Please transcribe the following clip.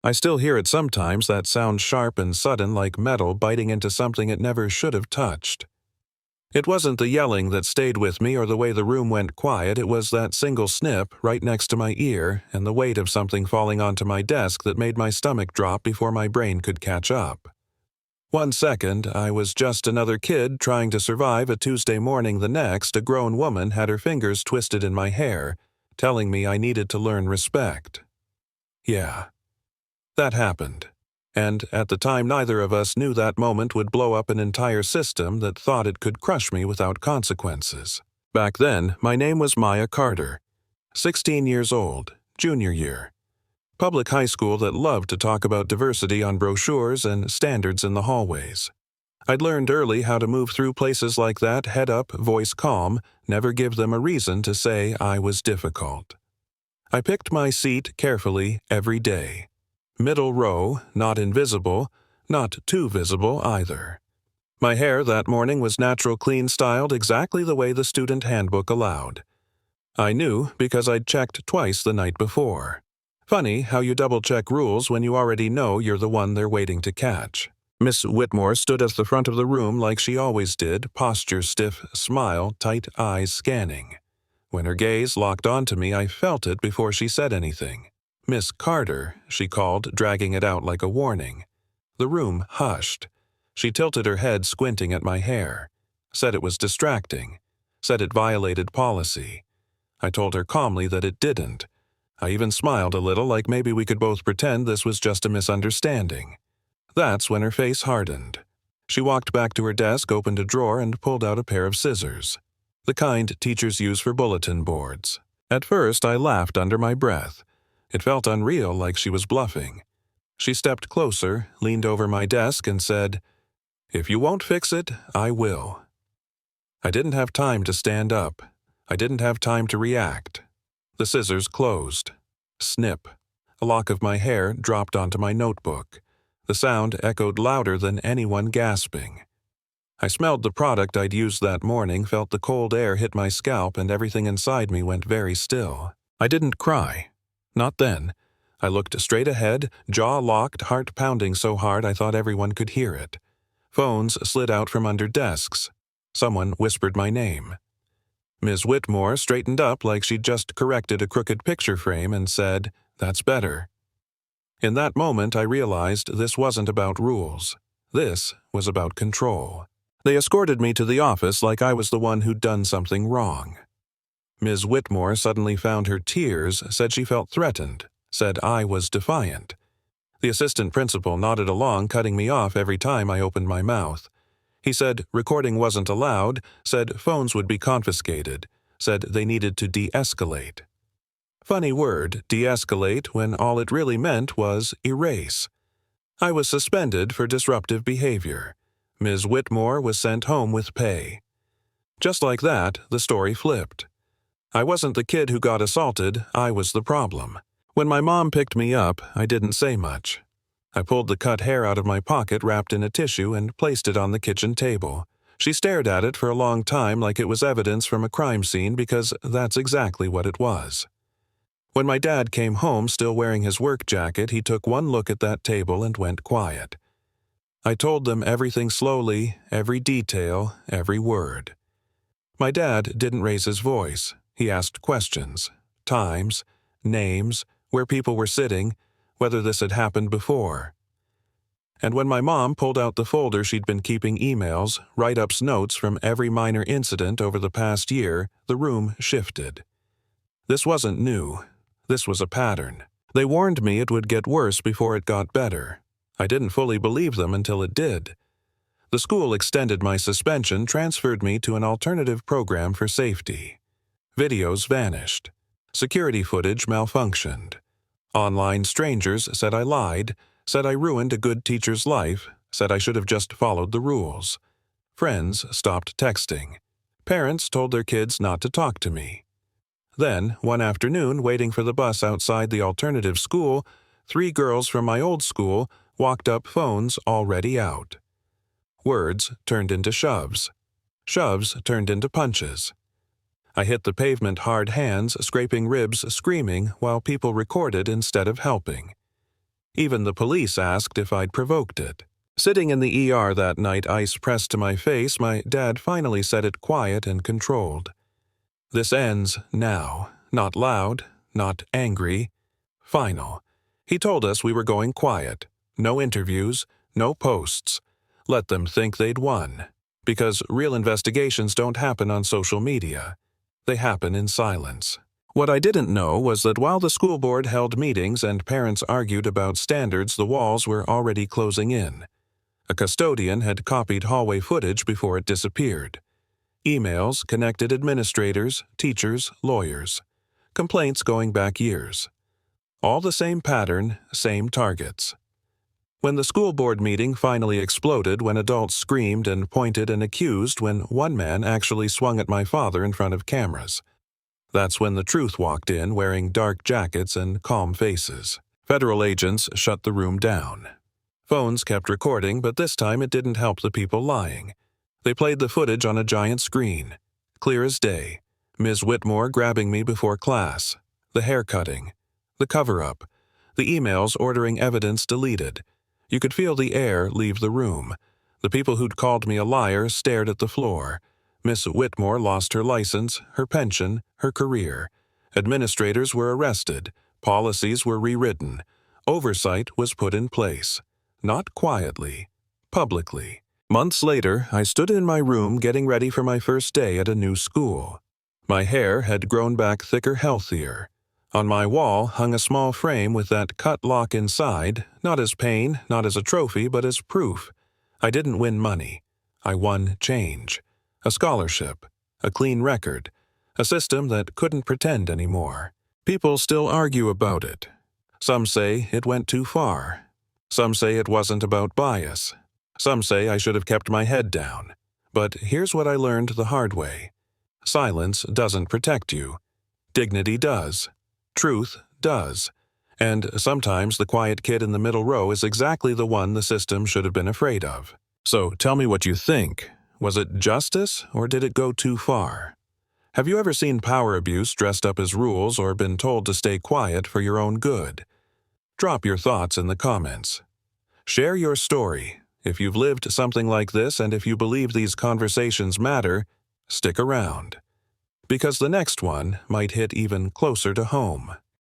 I still hear it sometimes, that sound sharp and sudden like metal biting into something it never should have touched. It wasn't the yelling that stayed with me or the way the room went quiet, it was that single snip right next to my ear and the weight of something falling onto my desk that made my stomach drop before my brain could catch up. 1 second, I was just another kid trying to survive a Tuesday morning. The next, a grown woman had her fingers twisted in my hair, telling me I needed to learn respect. Yeah, that happened. And at the time, neither of us knew that moment would blow up an entire system that thought it could crush me without consequences. Back then, my name was Maya Carter, 16 years old, junior year. Public high school that loved to talk about diversity on brochures and standards in the hallways. I'd learned early how to move through places like that, head up, voice calm, never give them a reason to say I was difficult. I picked my seat carefully every day. Middle row, not invisible, not too visible either. My hair that morning was natural, clean styled, exactly the way the student handbook allowed. I knew because I'd checked twice the night before. Funny how you double-check rules when you already know you're the one they're waiting to catch. Miss Whitmore stood at the front of the room like she always did, posture stiff, smile, tight eyes scanning. When her gaze locked onto me, I felt it before she said anything. "Miss Carter," she called, dragging it out like a warning. The room hushed. She tilted her head, squinting at my hair. Said it was distracting. Said it violated policy. I told her calmly that it didn't. I even smiled a little, like maybe we could both pretend this was just a misunderstanding. That's when her face hardened. She walked back to her desk, opened a drawer, and pulled out a pair of scissors. The kind teachers use for bulletin boards. At first, I laughed under my breath. It felt unreal, like she was bluffing. She stepped closer, leaned over my desk, and said, "If you won't fix it, I will." I didn't have time to stand up. I didn't have time to react. The scissors closed. Snip. A lock of my hair dropped onto my notebook. The sound echoed louder than anyone gasping. I smelled the product I'd used that morning, felt the cold air hit my scalp, and everything inside me went very still. I didn't cry. Not then. I looked straight ahead, jaw locked, heart pounding so hard I thought everyone could hear it. Phones slid out from under desks. Someone whispered my name. Ms. Whitmore straightened up like she'd just corrected a crooked picture frame and said, "That's better." In that moment, I realized this wasn't about rules. This was about control. They escorted me to the office like I was the one who'd done something wrong. Ms. Whitmore suddenly found her tears, said she felt threatened, said I was defiant. The assistant principal nodded along, cutting me off every time I opened my mouth. He said recording wasn't allowed, said phones would be confiscated, said they needed to de-escalate. Funny word, de-escalate, when all it really meant was erase. I was suspended for disruptive behavior. Ms. Whitmore was sent home with pay. Just like that, the story flipped. I wasn't the kid who got assaulted, I was the problem. When my mom picked me up, I didn't say much. I pulled the cut hair out of my pocket wrapped in a tissue and placed it on the kitchen table. She stared at it for a long time like it was evidence from a crime scene, because that's exactly what it was. When my dad came home still wearing his work jacket, he took one look at that table and went quiet. I told them everything slowly, every detail, every word. My dad didn't raise his voice. He asked questions, times, names, where people were sitting, whether this had happened before. And when my mom pulled out the folder she'd been keeping emails, write-ups, notes from every minor incident over the past year, the room shifted. This wasn't new. This was a pattern. They warned me it would get worse before it got better. I didn't fully believe them until it did. The school extended my suspension, transferred me to an alternative program for safety. Videos vanished. Security footage malfunctioned. Online strangers said I lied, said I ruined a good teacher's life, said I should have just followed the rules. Friends stopped texting. Parents told their kids not to talk to me. Then, one afternoon, waiting for the bus outside the alternative school, 3 girls from my old school walked up, phones already out. Words turned into shoves. Shoves turned into punches. I hit the pavement, hard hands, scraping ribs, screaming, while people recorded instead of helping. Even the police asked if I'd provoked it. Sitting in the ER that night, ice pressed to my face, my dad finally said it quiet and controlled. "This ends now. Not loud, not angry. Final." He told us we were going quiet. No interviews, no posts. Let them think they'd won. Because real investigations don't happen on social media. They happen in silence. What I didn't know was that while the school board held meetings and parents argued about standards, the walls were already closing in. A custodian had copied hallway footage before it disappeared. Emails connected administrators, teachers, lawyers. Complaints going back years. All the same pattern, same targets. When the school board meeting finally exploded, when adults screamed and pointed and accused, when one man actually swung at my father in front of cameras. That's when the truth walked in, wearing dark jackets and calm faces. Federal agents shut the room down. Phones kept recording, but this time it didn't help the people lying. They played the footage on a giant screen. Clear as day. Ms. Whitmore grabbing me before class. The hair cutting. The cover-up. The emails ordering evidence deleted. You could feel the air leave the room. The people who'd called me a liar stared at the floor. Miss Whitmore lost her license, her pension, her career. Administrators were arrested. Policies were rewritten. Oversight was put in place. Not quietly. Publicly. Months later, I stood in my room getting ready for my first day at a new school. My hair had grown back thicker, healthier. On my wall hung a small frame with that cut lock inside, not as pain, not as a trophy, but as proof. I didn't win money. I won change. A scholarship. A clean record. A system that couldn't pretend anymore. People still argue about it. Some say it went too far. Some say it wasn't about bias. Some say I should have kept my head down. But here's what I learned the hard way. Silence doesn't protect you. Dignity does. Truth does. And sometimes the quiet kid in the middle row is exactly the one the system should have been afraid of. So tell me what you think. Was it justice, or did it go too far? Have you ever seen power abuse dressed up as rules or been told to stay quiet for your own good? Drop your thoughts in the comments. Share your story. If you've lived something like this and if you believe these conversations matter, stick around. Because the next one might hit even closer to home.